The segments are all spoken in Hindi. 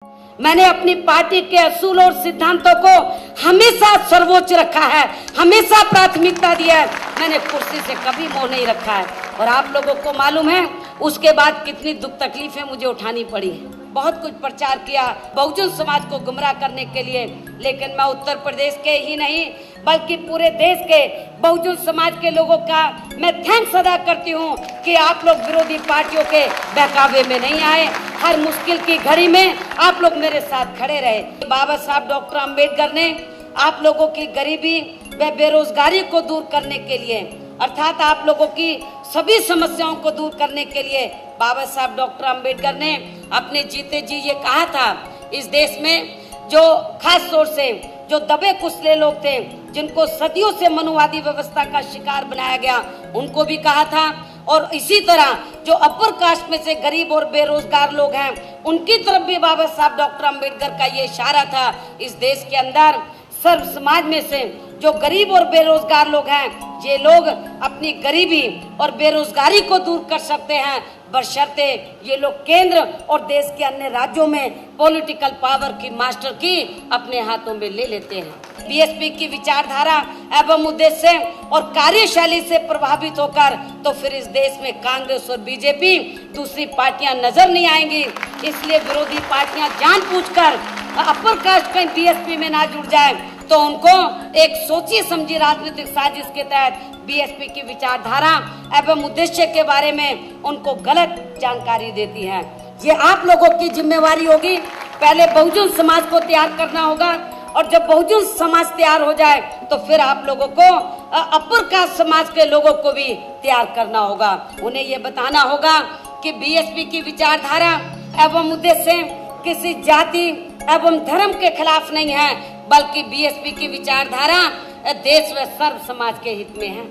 मैंने अपनी पार्टी के असूल और सिद्धांतों को हमेशा सर्वोच्च रखा है, हमेशा प्राथमिकता दिया है। मैंने कुर्सी से कभी मोह नहीं रखा है और आप लोगों को मालूम है उसके बाद कितनी दुख तकलीफें मुझे उठानी पड़ी है। बहुत कुछ प्रचार किया बहुजन समाज को गुमराह करने के लिए, लेकिन मैं उत्तर प्रदेश के ही नहीं बल्कि पूरे देश के बहुजन समाज के लोगों का मैं थैंक्स अदा करती हूँ कि आप लोग विरोधी पार्टियों के बहकावे में नहीं आए। हर मुश्किल की घड़ी में आप लोग मेरे साथ खड़े रहे। बाबा साहब डॉक्टर अम्बेडकर ने आप लोगों की गरीबी व बेरोजगारी को दूर करने के लिए, अर्थात आप लोगों की सभी समस्याओं को दूर करने के लिए बाबा साहब डॉक्टर अम्बेडकर ने अपने जीते जी ये कहा था, इस देश में जो खास तौर से जो दबे कुचले लोग थे, जिनको सदियों से मनुवादी व्यवस्था का शिकार बनाया गया, उनको भी कहा था। और इसी तरह जो अपर कास्ट में से गरीब और बेरोजगार लोग हैं, उनकी तरफ भी बाबा साहब डॉक्टर अम्बेडकर का ये इशारा था। इस देश के अंदर सर्व समाज में से जो गरीब और बेरोजगार लोग हैं, ये लोग अपनी गरीबी और बेरोजगारी को दूर कर सकते हैं, बशर्ते ये लोग केंद्र और देश के अन्य राज्यों में पॉलिटिकल पावर की मास्टर की अपने हाथों में ले लेते हैं। बीएसपी की विचारधारा एवं उद्देश्य और कार्यशैली से प्रभावित होकर तो फिर इस देश में कांग्रेस और बीजेपी दूसरी पार्टियां नजर नहीं आएंगी। इसलिए विरोधी पार्टियां जानबूझकर अपर कास्ट में बीएसपी में ना जुड़ जाए तो उनको एक सोची समझी राजनीतिक साजिश के तहत बीएसपी की विचारधारा एवं उद्देश्य के बारे में उनको गलत जानकारी देती है। ये आप लोगों की जिम्मेवारी होगी। पहले बहुजन समाज को तैयार करना होगा और जब बहुजन समाज तैयार हो जाए तो फिर आप लोगों को अपर कास्ट समाज के लोगों को भी तैयार करना होगा। उन्हें ये बताना होगा कि बीएसपी की विचारधारा एवं उद्देश्य किसी जाति एवं धर्म के खिलाफ नहीं है, बल्कि बीएसपी की विचारधारा देश व सर्व समाज के हित में है।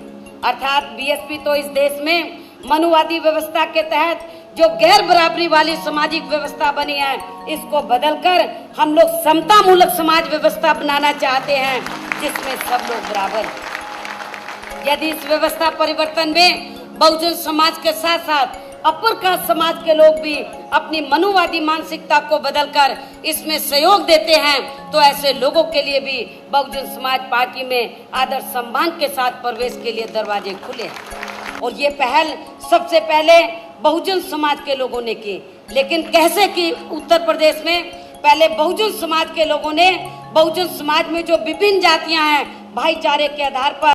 अर्थात बीएसपी तो इस देश में मनुवादी व्यवस्था के तहत जो गैर बराबरी वाली सामाजिक व्यवस्था बनी है, इसको बदलकर हम लोग समता मूलक समाज व्यवस्था बनाना चाहते हैं, जिसमें सब लोग बराबर हैं। यदि इस व्यवस्था परिवर्तन में बहुजन समाज के साथ साथ अपर कास्ट समाज के लोग भी अपनी मनुवादी मानसिकता को बदलकर इसमें सहयोग देते हैं, तो ऐसे लोगों के लिए भी बहुजन समाज पार्टी में आदर सम्मान के साथ प्रवेश के लिए दरवाजे खुले हैं। और ये पहल सबसे पहले बहुजन समाज के लोगों ने की। लेकिन कैसे की? उत्तर प्रदेश में पहले बहुजन समाज के लोगों ने बहुजन समाज में जो विभिन्न जातियां हैं, भाईचारे के आधार पर